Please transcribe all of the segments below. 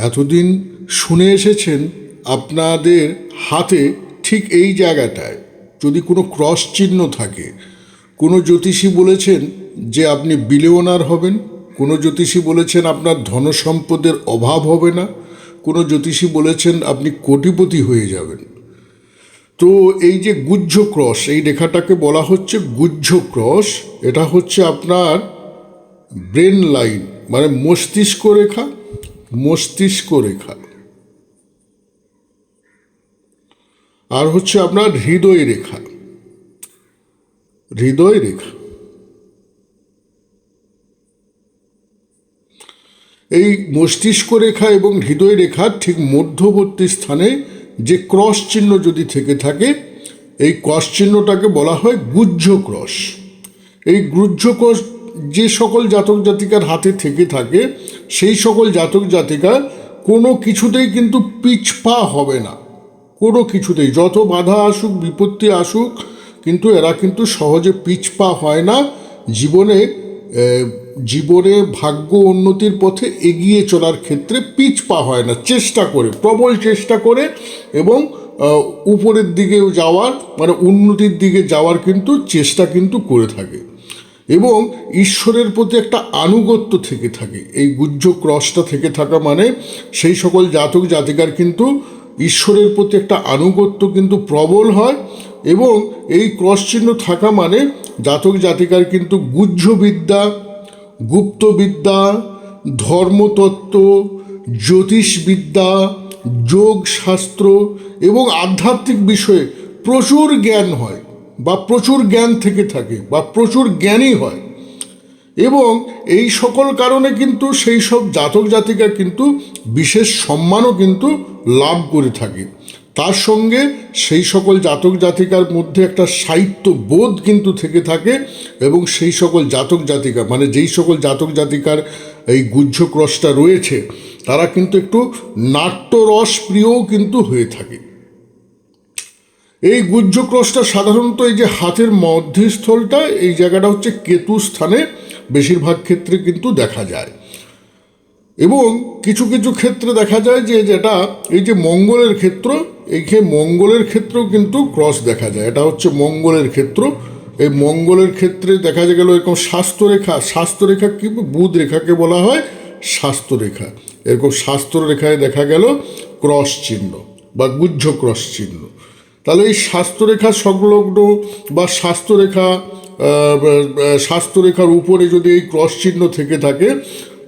এতদিন শুনে এসেছেন আপনাদের হাতে ঠিক এই জায়গাটায় যদি কোনো ক্রস চিহ্ন থাকে, কোনো জ্যোতিষী বলেছেন যে আপনি বিলিয়নার হবেন, কোনো জ্যোতিষী বলেছেন আপনার ধনসম্পদের অভাব হবে না, কোনো জ্যোতিষী বলেছেন আপনি কোটিপতি হয়ে যাবেন। তো এই যে গুহ্য ক্রস, এই রেখাটাকে বলা হচ্ছে গুহ্য ক্রস। এটা হচ্ছে আপনার ব্রেন লাইন, মানে মস্তিষ্ক রেখা, মস্তিষ্ক রেখা। আর হচ্ছে আপনার হৃদয় রেখা, হৃদয় রেখা। এই মস্তিষ্ক রেখা এবং হৃদয় রেখার ঠিক মধ্যবর্তী স্থানে যে ক্রস চিহ্ন যদি থেকে থাকে, এই ক্রস চিহ্নটাকে বলা হয় গুহ্য ক্রস। এই গুহ্য ক্রস যে সকল জাতক জাতিকার হাতে থেকে থাকে, সেই সকল জাতক জাতিকা কোনো কিছুতেই কিন্তু পিছপা হবে না, কোনো কিছুতেই। যত বাধা আসুক, বিপত্তি আসুক, কিন্তু এরা কিন্তু সহজে পিছপা হয় না। জীবনে জীবনে ভাগ্য উন্নতির পথে এগিয়ে চলার ক্ষেত্রে পিছপা হয় না, চেষ্টা করে, প্রবল চেষ্টা করে, এবং উপরের দিকে যাওয়ার, মানে উন্নতির দিকে যাওয়ার কিন্তু চেষ্টা কিন্তু করে থাকে। এবং ঈশ্বরের প্রতি একটা আনুগত্য থেকে থাকে। এই গুহ্য ক্রসটা থেকে থাকা মানে সেই সকল জাতক জাতিকার কিন্তু ঈশ্বরের প্রতি একটা আনুগত্য কিন্তু প্রবল হয়। এবং এই ক্রস চিহ্ন থাকা মানে জাতক জাতিকার কিন্তু গুহ্যবিদ্যা, গুপ্তবিদ্যা, ধর্মতত্ত্ব, জ্যোতিষবিদ্যা, যোগশাস্ত্র এবং আধ্যাত্মিক বিষয়ে প্রচুর জ্ঞান হয়, বা প্রচুর জ্ঞান থেকে থাকে, বা প্রচুর জ্ঞানী হয়। এবং এই সকল কারণে কিন্তু সেই সব জাতক জাতিকা কিন্তু বিশেষ সম্মানও কিন্তু লাভ করে থাকে। তার সঙ্গে সেই সকল জাতক জাতিকার মধ্যে একটা সাহিত্য বোধ কিন্তু থেকে থাকে। এবং সেই সকল জাতক জাতিকা, মানে যেই সকল জাতক জাতিকার এই গুহ্য ক্রসটা রয়েছে, তারা কিন্তু একটু নাট্যরস প্রিয়ও কিন্তু হয়ে থাকে। এই গুহ্য ক্রসটা সাধারণত এই যে হাতের মধ্যস্থলটা, এই জায়গাটা হচ্ছে কেতু স্থানে বেশিরভাগ ক্ষেত্রে কিন্তু দেখা যায়। এবং কিছু কিছু ক্ষেত্রে দেখা যায় যে যেটা এই যে মঙ্গলের ক্ষেত্র, এইখানে মঙ্গলের ক্ষেত্রেও কিন্তু ক্রস দেখা যায়। এটা হচ্ছে মঙ্গলের ক্ষেত্র। এই মঙ্গলের ক্ষেত্রে দেখা গেল এরকম স্বাস্থ্যরেখা, স্বাস্থ্যরেখা কি বুধ রেখাকে বলা হয় স্বাস্থ্যরেখা। এরকম স্বাস্থ্যরেখায় দেখা গেল ক্রস চিহ্ন বা গুহ্য ক্রস চিহ্ন। তাহলে এই স্বাস্থ্যরেখা সংলগ্ন বা স্বাস্থ্যরেখার উপরে যদি এই ক্রস চিহ্ন থেকে থাকে,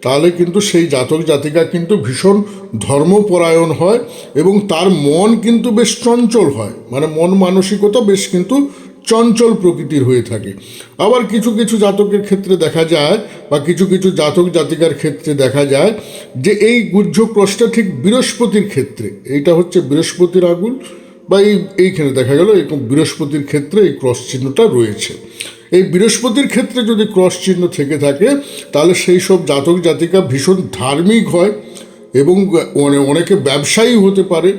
তাহলে কিন্তু সেই জাতক জাতিকা কিন্তু ভীষণ ধর্মপরায়ণ হয় এবং তার মন কিন্তু বেশ চঞ্চল হয়, মানে মন মানসিকতা বেশ কিন্তু চঞ্চল প্রকৃতির হয়ে থাকে। আবার কিছু কিছু জাতকের ক্ষেত্রে দেখা যায়, বা কিছু কিছু জাতক জাতিকার ক্ষেত্রে দেখা যায় যে এই গুহ্য ক্রসটা ঠিক বৃহস্পতির ক্ষেত্রে, এইটা হচ্ছে বৃহস্পতির আঙুল, বা এইখানে দেখা গেল এরকম বৃহস্পতির ক্ষেত্রে এই ক্রস চিহ্নটা রয়েছে। এই বৃহস্পতির ক্ষেত্রে যদি ক্রস চিহ্ন থেকে থাকে, তাহলে সেই সব জাতক জাতিকা ভীষণ ধার্মিক হয় এবং অনেকে ব্যবসায়ী হতে পারে।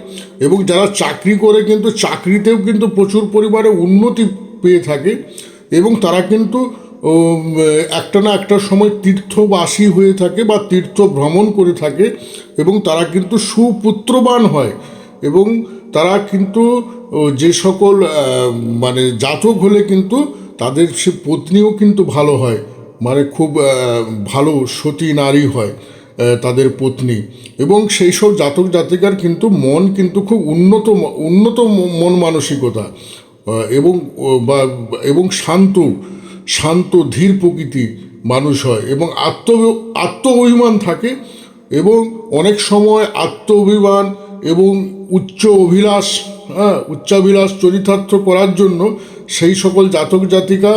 এবং যারা চাকরি করে কিন্তু চাকরিতেও কিন্তু প্রচুর পরিমাণে উন্নতি পেয়ে থাকে। এবং তারা কিন্তু একটা না একটা সময় তীর্থবাসী হয়ে থাকে বা তীর্থ ভ্রমণ করে থাকে, এবং তারা কিন্তু সুপুত্রবান হয়। এবং তারা কিন্তু যে সকল মানে জাতক হলে কিন্তু তাদের সে পত্নীও কিন্তু ভালো হয়, মানে খুব ভালো সতী নারী হয় তাদের পত্নী। এবং সেই সব জাতক জাতিকার কিন্তু মন কিন্তু খুব উন্নত মন মানসিকতা, এবং এবং শান্ত ধীর প্রকৃতি মানুষ হয়, এবং আত্ম অভিমান থাকে। এবং অনেক সময় আত্ম অভিমান এবং উচ্চাভিলাষ চরিতার্থ করার জন্য সেই সকল জাতক জাতিকা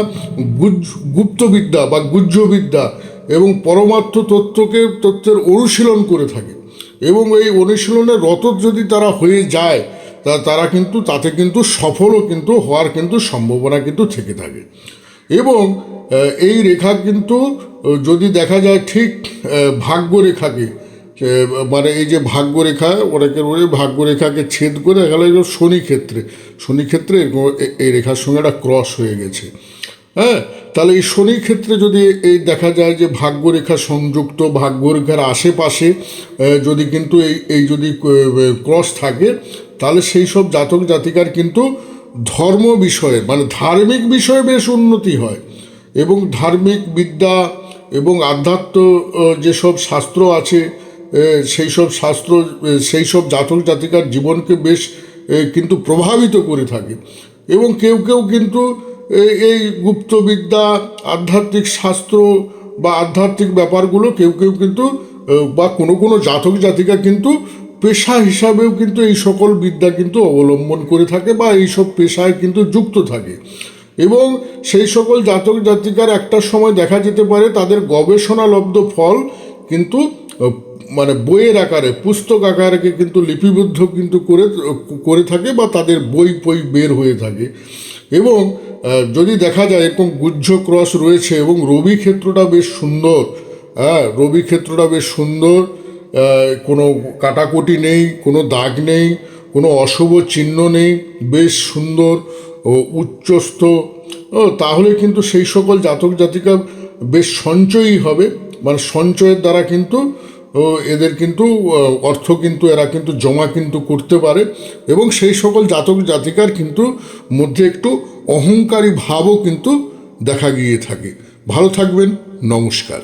গুপ্তবিদ্যা বা গুহ্যবিদ্যা এবং পরমার্থ তত্ত্বের অনুশীলন করে থাকে। এবং এই অনুশীলনের রত যদি তারা হয়ে যায়, তারা কিন্তু তাতে কিন্তু সফলও কিন্তু হওয়ার কিন্তু সম্ভাবনা কিন্তু থেকে থাকে। এবং এই রেখা কিন্তু যদি দেখা যায় ঠিক ভাগ্যরেখাকে, মানে এই যে ভাগ্যরেখা, অনেকের বলে ভাগ্যরেখাকে ছেদ করে গেল শনি ক্ষেত্রে, এই রেখার সঙ্গে একটা ক্রস হয়ে গেছে। হ্যাঁ, তাহলে এই শনি ক্ষেত্রে যদি এই দেখা যায় যে ভাগ্যরেখা সংযুক্ত, ভাগ্যরেখার আশেপাশে যদি কিন্তু এই যদি ক্রস থাকে, তাহলে সেই সব জাতক জাতিকার কিন্তু ধর্ম বিষয়ে মানে ধার্মিক বিষয়ে বেশ উন্নতি হয় এবং ধার্মিক বিদ্যা এবং আধ্যাত্ম যেসব শাস্ত্র আছে সেই সব শাস্ত্র সেই সব জাতক জাতিকার জীবনকে বেশ কিন্তু প্রভাবিত করে থাকে। এবং কেউ কেউ কিন্তু এই গুপ্তবিদ্যা, আধ্যাত্মিক শাস্ত্র বা আধ্যাত্মিক ব্যাপারগুলো কেউ কেউ কিন্তু বা কোনো কোনো জাতক জাতিকা কিন্তু পেশা হিসাবেও কিন্তু এই সকল বিদ্যা কিন্তু অবলম্বন করে থাকে বা এইসব পেশায় কিন্তু যুক্ত থাকে। এবং সেই সকল জাতক জাতিকার একটা সময় দেখা যেতে পারে তাদের গবেষণালব্ধ ফল কিন্তু মানে বইয়ের আকারে, পুস্তক আকারে কিন্তু লিপিবদ্ধ কিন্তু করে থাকে বা তাদের বই বের হয়ে থাকে। এবং যদি দেখা যায় এরকম গুহ্য ক্রস রয়েছে এবং রবি ক্ষেত্রটা বেশ সুন্দর, হ্যাঁ রবি ক্ষেত্রটা বেশ সুন্দর, কোনো কাটাকুটি নেই, কোনো দাগ নেই, কোনো অশুভ চিহ্ন নেই, বেশ সুন্দর ও উচ্চস্থ, তাহলে কিন্তু সেই সকল জাতক জাতিকা বেশ সঞ্চয়ী হবে, মানে সঞ্চয়ের দ্বারা কিন্তু এদের কিন্তু অর্থ কিন্তু এরা কিন্তু জমা কিন্তু করতে পারে এবং সেই সকল জাতক জাতিকার কিন্তু মধ্যে একটু অহংকারী ভাবও কিন্তু দেখা গিয়ে থাকে। ভালো থাকবেন, নমস্কার।